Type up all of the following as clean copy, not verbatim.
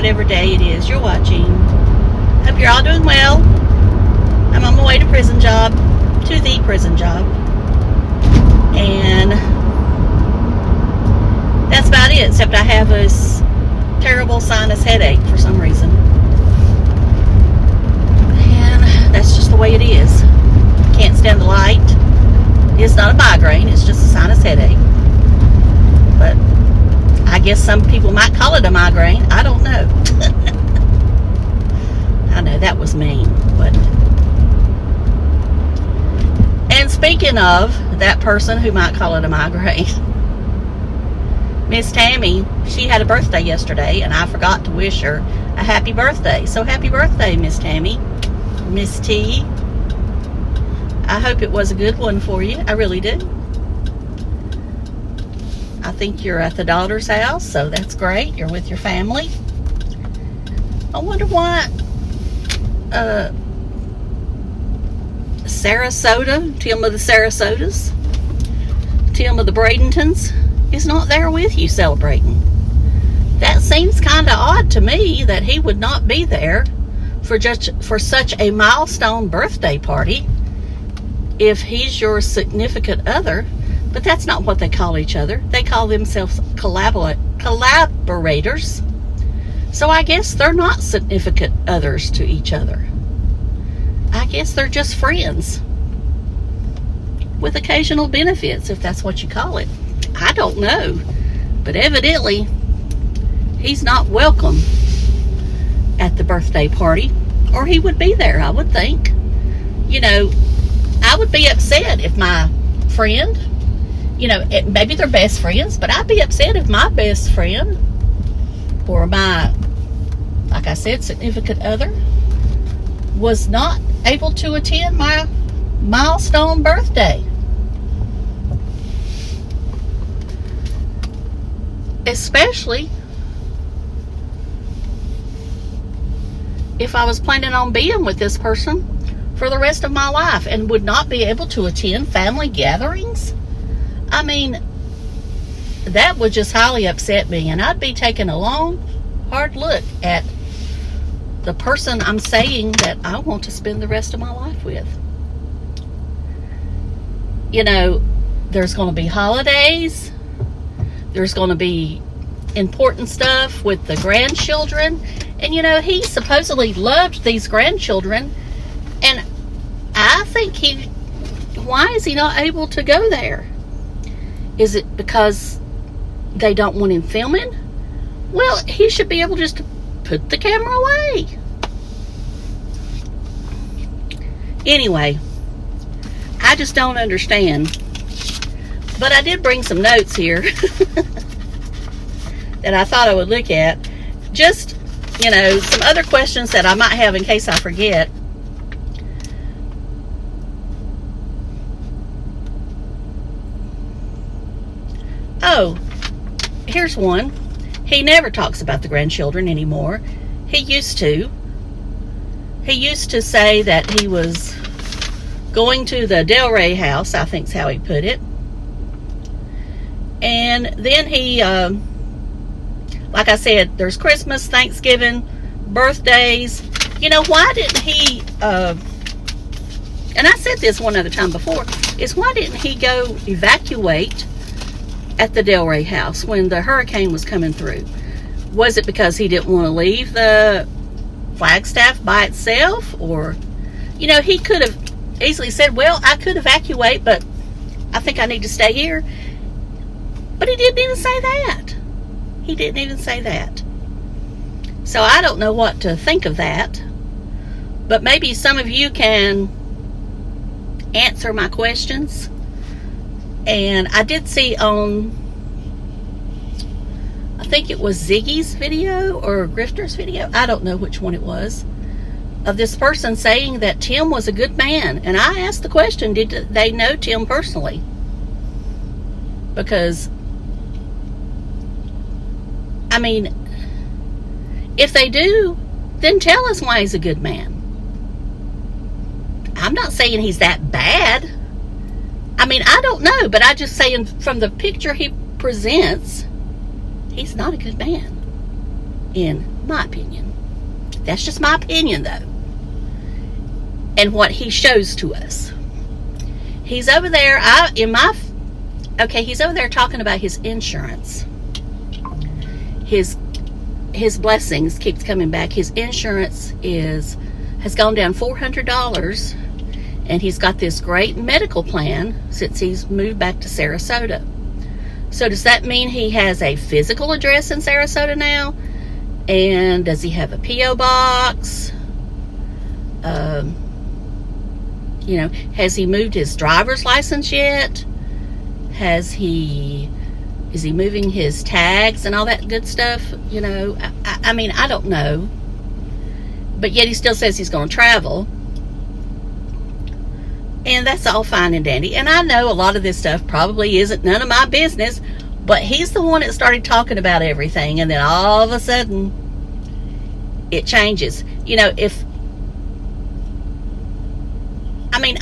whatever day it is you're watching. Hope you're all doing well. I'm on my way to the prison job. And that's about it, except I have this terrible sinus headache for some reason. And that's just the way it is. Can't stand the light. It's not a migraine, it's just a sinus headache. But I guess some people might call it a migraine. I don't know. I know that was mean, but... And speaking of that person who might call it a migraine, Miss Tammy, she had a birthday yesterday, and I forgot to wish her a happy birthday. So happy birthday, Miss Tammy. Miss T. I hope it was a good one for you. I really do. I think you're at the daughter's house, so that's great. You're with your family. I wonder why Sarasota, Tim of the Sarasotas, Tim of the Bradentons, is not there with you celebrating. That seems kind of odd to me that he would not be there for such a milestone birthday party if he's your significant other. But that's not what they call each other. They call themselves collaborators. So I guess they're not significant others to each other. I guess they're just friends with occasional benefits, if that's what you call it. I don't know. But evidently, he's not welcome at the birthday party, or he would be there, I would think. You know, I would be upset if my friend, you know, maybe they're best friends, but I'd be upset if my best friend or my, like I said, significant other was not able to attend my milestone birthday. Especially if I was planning on being with this person for the rest of my life and would not be able to attend family gatherings. I mean, that would just highly upset me, and I'd be taking a long, hard look at the person I'm saying that I want to spend the rest of my life with. You know, there's going to be holidays. There's going to be important stuff with the grandchildren. And, you know, he supposedly loved these grandchildren. And I think why is he not able to go there? Is it because they don't want him filming? Well, he should be able just to put the camera away. Anyway, I just don't understand. But I did bring some notes here that I thought I would look at. Just, you know, some other questions that I might have in case I forget. Oh, here's one. He never talks about the grandchildren anymore. He used to. He used to say that he was going to the Del Rey house, I think's how he put it. And then he, like I said, there's Christmas, Thanksgiving, birthdays. You know, why didn't he, and I said this one other time before, is why didn't he go evacuate at the Del Rey house when the hurricane was coming through? Was it because he didn't want to leave the Flagstaff by itself? Or, you know, he could have easily said, well, I could evacuate, but I think I need to stay here. But he didn't even say that. He didn't even say that. So I don't know what to think of that. But maybe some of you can answer my questions. And I did see on, I think it was Ziggy's video or Grifter's video, I don't know which one it was, of this person saying that Tim was a good man. And I asked the question, did they know Tim personally? Because, I mean, if they do, then tell us why he's a good man. I'm not saying he's that bad. I mean, I don't know, but I'm just saying from the picture he presents, he's not a good man in my opinion. That's just my opinion, though. And what he shows to us. He's over there, he's over there talking about his insurance. His blessings keeps coming back. His insurance has gone down $400, and he's got this great medical plan since he's moved back to Sarasota. So does that mean he has a physical address in Sarasota now? And does he have a P.O. box? Has he moved his driver's license yet? Is he moving his tags and all that good stuff? I don't know. But yet he still says he's going to travel. And that's all fine and dandy. And I know a lot of this stuff probably isn't none of my business, but he's the one that started talking about everything, and then all of a sudden it changes.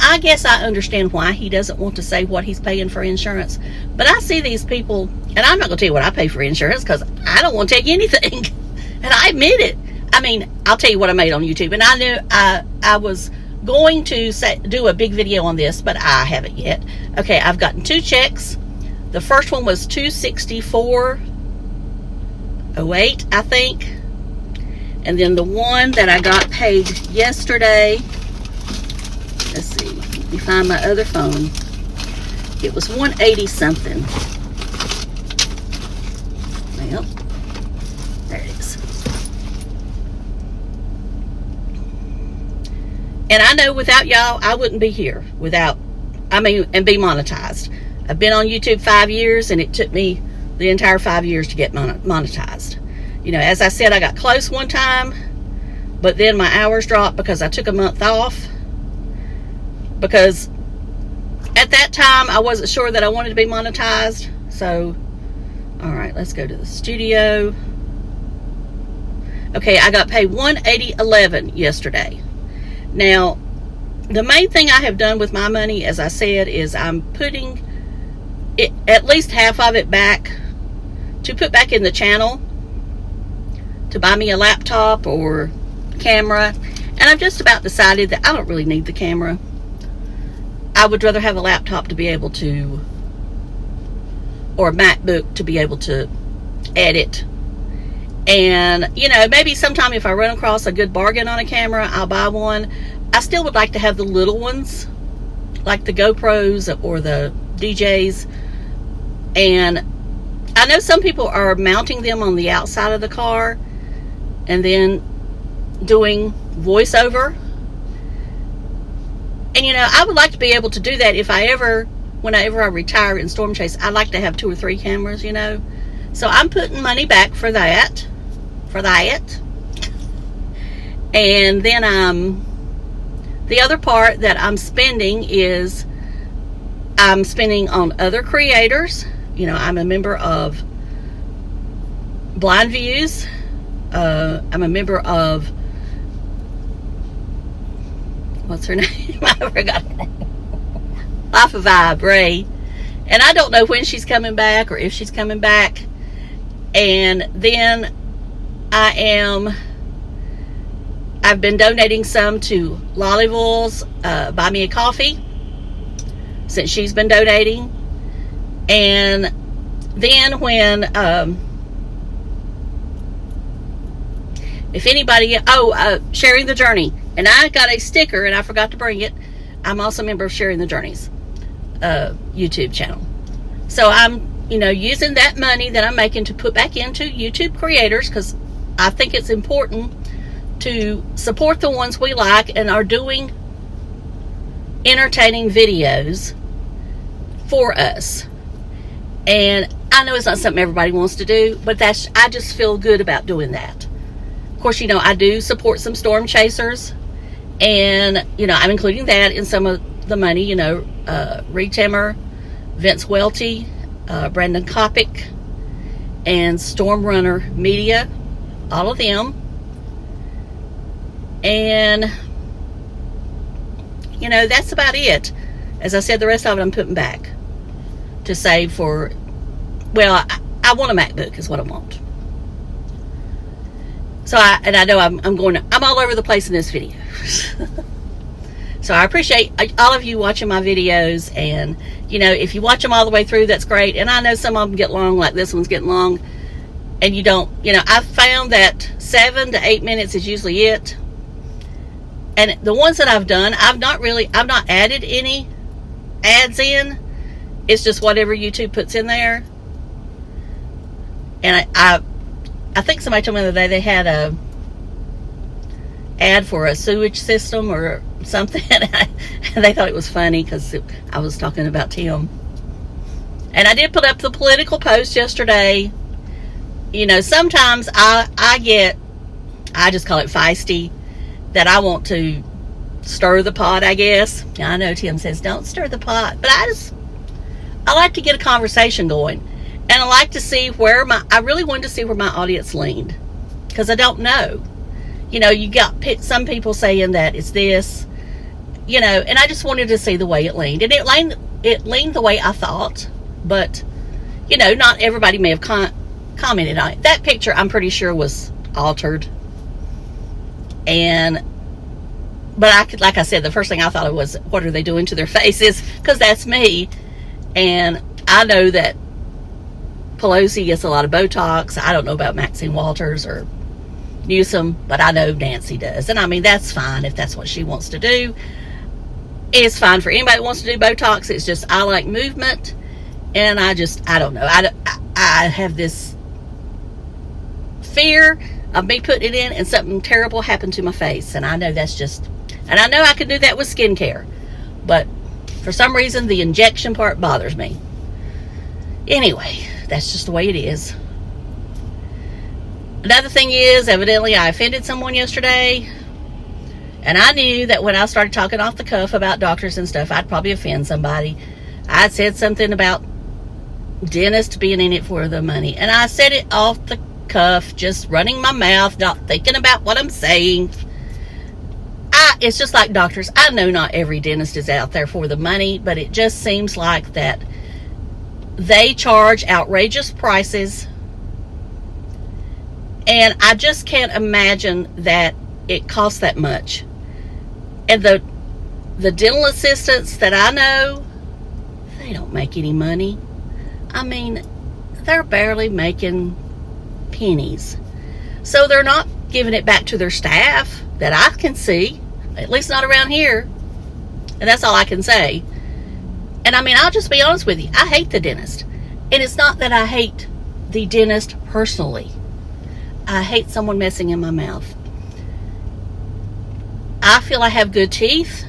I guess I understand why he doesn't want to say what he's paying for insurance, but I see these people, and I'm not going to tell you what I pay for insurance because I don't want to take anything. And I admit it. I'll tell you what I made on YouTube, and I knew I was going to do a big video on this, but I haven't yet. Okay, I've gotten 2 checks. The first one was $264.08, I think. And then the one that I got paid yesterday, let's see, let me find my other phone. It was $180 something. Well, there it is. And I know without y'all, I wouldn't be here and be monetized. I've been on YouTube 5 years, and it took me the entire 5 years to get monetized. As I said, I got close one time, but then my hours dropped because I took a month off. Because at that time, I wasn't sure that I wanted to be monetized. So, all right, let's go to the studio. Okay, I got paid $180.11 yesterday. Now, the main thing I have done with my money, as I said, is I'm putting at least half of it back to put back in the channel to buy me a laptop or camera. And I've just about decided that I don't really need the camera. I would rather have a laptop to be able to, or a MacBook to be able to edit. And, maybe sometime if I run across a good bargain on a camera, I'll buy one. I still would like to have the little ones, like the GoPros or the DJs. And I know some people are mounting them on the outside of the car and then doing voiceover. And, I would like to be able to do that whenever I retire in Storm Chase. I'd like to have 2 or 3 cameras, So I'm putting money back for that. And then the other part that I'm spending is I'm spending on other creators. I'm a member of Blind Views. I'm a member of, what's her name? I forgot her name. Life of Vibe, Ray. And I don't know when she's coming back or if she's coming back. And then I've been donating some to Lollyville's Buy Me a Coffee since she's been donating. And then when if anybody, Sharing the Journey, and I got a sticker and I forgot to bring it. I'm also a member of Sharing the Journey's YouTube channel. So I'm using that money that I'm making to put back into YouTube creators, because I think it's important to support the ones we like and are doing entertaining videos for us. And I know it's not something everybody wants to do, but I just feel good about doing that. Of course, I do support some storm chasers, and I'm including that in some of the money. Reed Timmer, Vince Welty, Brandon Kopic, and Storm Runner Media, all of them. And that's about it. As I said, the rest of it I'm putting back to save for, I want a MacBook is what I want. So I know I'm all over the place in this video. So I appreciate all of you watching my videos, and if you watch them all the way through, that's great. And I know some of them get long, like this one's getting long, and you don't, I've found that 7 to 8 minutes is usually it. And the ones that I've done, I've not added any ads in. It's just whatever YouTube puts in there. And I think somebody told me the other day they had a ad for a sewage system or something, and they thought it was funny because I was talking about Tim. And I did put up the political post yesterday. Sometimes I just call it feisty, that I want to stir the pot, I guess. I know Tim says don't stir the pot, but I like to get a conversation going, and I like to see I really wanted to see where my audience leaned, because I don't know. You got some people saying that it's this, and I just wanted to see the way it leaned, and it leaned the way I thought, but not everybody may have commented on it. That picture, I'm pretty sure, was altered. But like I said, the first thing I thought of was, what are they doing to their faces? Because that's me. And I know that Pelosi gets a lot of Botox. I don't know about Maxine Walters or Newsom, but I know Nancy does. And I mean, that's fine if that's what she wants to do. It's fine for anybody that wants to do Botox. It's just, I like movement. And I don't know. I have this fear of me putting it in and something terrible happened to my face. And I know and I know I could do that with skincare, but for some reason the injection part bothers me. Anyway, that's just the way it is. Another thing is, evidently I offended someone yesterday, and I knew that when I started talking off the cuff about doctors and stuff, I'd probably offend somebody. I said something about dentists being in it for the money, and I said it off the cuff, just running my mouth, not thinking about what I'm saying. It's just like doctors. I know not every dentist is out there for the money, but it just seems like that they charge outrageous prices, and I just can't imagine that it costs that much. And the dental assistants that I know, they don't make any money. I mean, they're barely making pennies. So they're not giving it back to their staff that I can see, at least not around here. And that's all I can say. And I mean, I'll just be honest with you. I hate the dentist. And it's not that I hate the dentist personally. I hate someone messing in my mouth. I feel I have good teeth.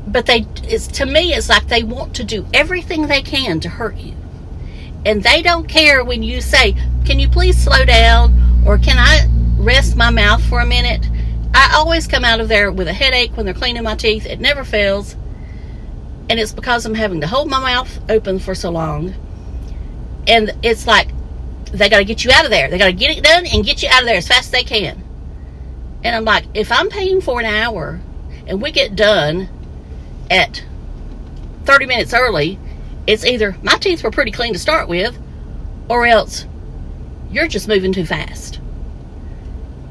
But to me, it's like they want to do everything they can to hurt you. And they don't care when you say, can you please slow down? Or can I rest my mouth for a minute? I always come out of there with a headache when they're cleaning my teeth. It never fails. And it's because I'm having to hold my mouth open for so long. And it's like, they got to get you out of there. They got to get it done and get you out of there as fast as they can. And I'm like, if I'm paying for an hour and we get done at 30 minutes early, it's either my teeth were pretty clean to start with, or else you're just moving too fast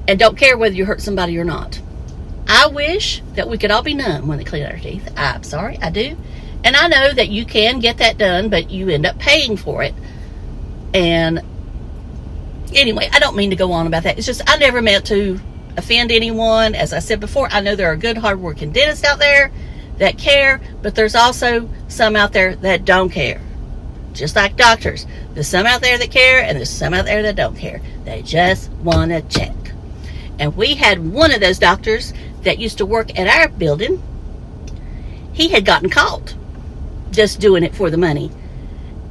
and don't care whether you hurt somebody or not. I wish that we could all be numb when they clean our teeth. I'm sorry, I do. And I know that you can get that done, but you end up paying for it. And anyway, I don't mean to go on about that. It's just, I never meant to offend anyone. As I said before, I know there are good, hardworking dentists out there that care, but there's also some out there that don't care. Just like doctors. There's some out there that care, and there's some out there that don't care. They just want to check. And we had one of those doctors that used to work at our building. He had gotten caught just doing it for the money.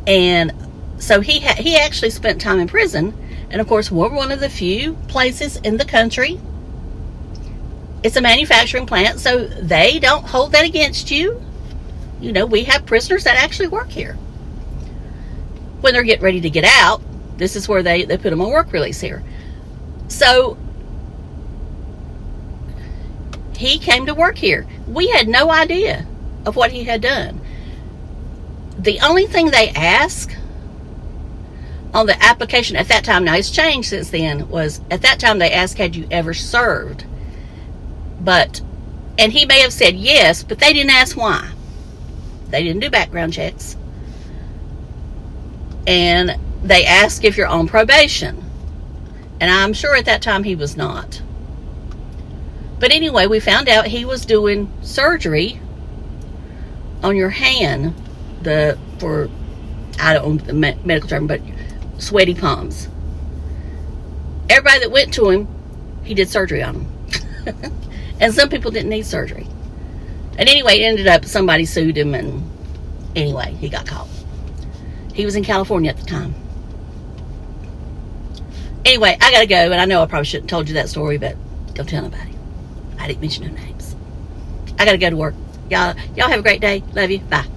And so he actually spent time in prison. And of course, we're one of the few places in the country. It's a manufacturing plant, so they don't hold that against you. You know, we have prisoners that actually work here. When they're getting ready to get out, this is where they put them on work release here. So he came to work here. We had no idea of what he had done. The only thing they asked on the application at that time, now it's changed since then, was at that time they asked, had you ever served? And he may have said yes, but they didn't ask why. They didn't do background checks. And they asked if you're on probation. And I'm sure at that time he was not. But anyway, we found out he was doing surgery on your hand, for, I don't know the medical term, but sweaty palms. Everybody that went to him, he did surgery on them. And some people didn't need surgery. And anyway, it ended up somebody sued him, and anyway, he got caught. He was in California at the time. Anyway, I gotta go, and I know I probably shouldn't have told you that story, but don't tell nobody. I didn't mention no names. I gotta go to work. Y'all have a great day. Love you. Bye.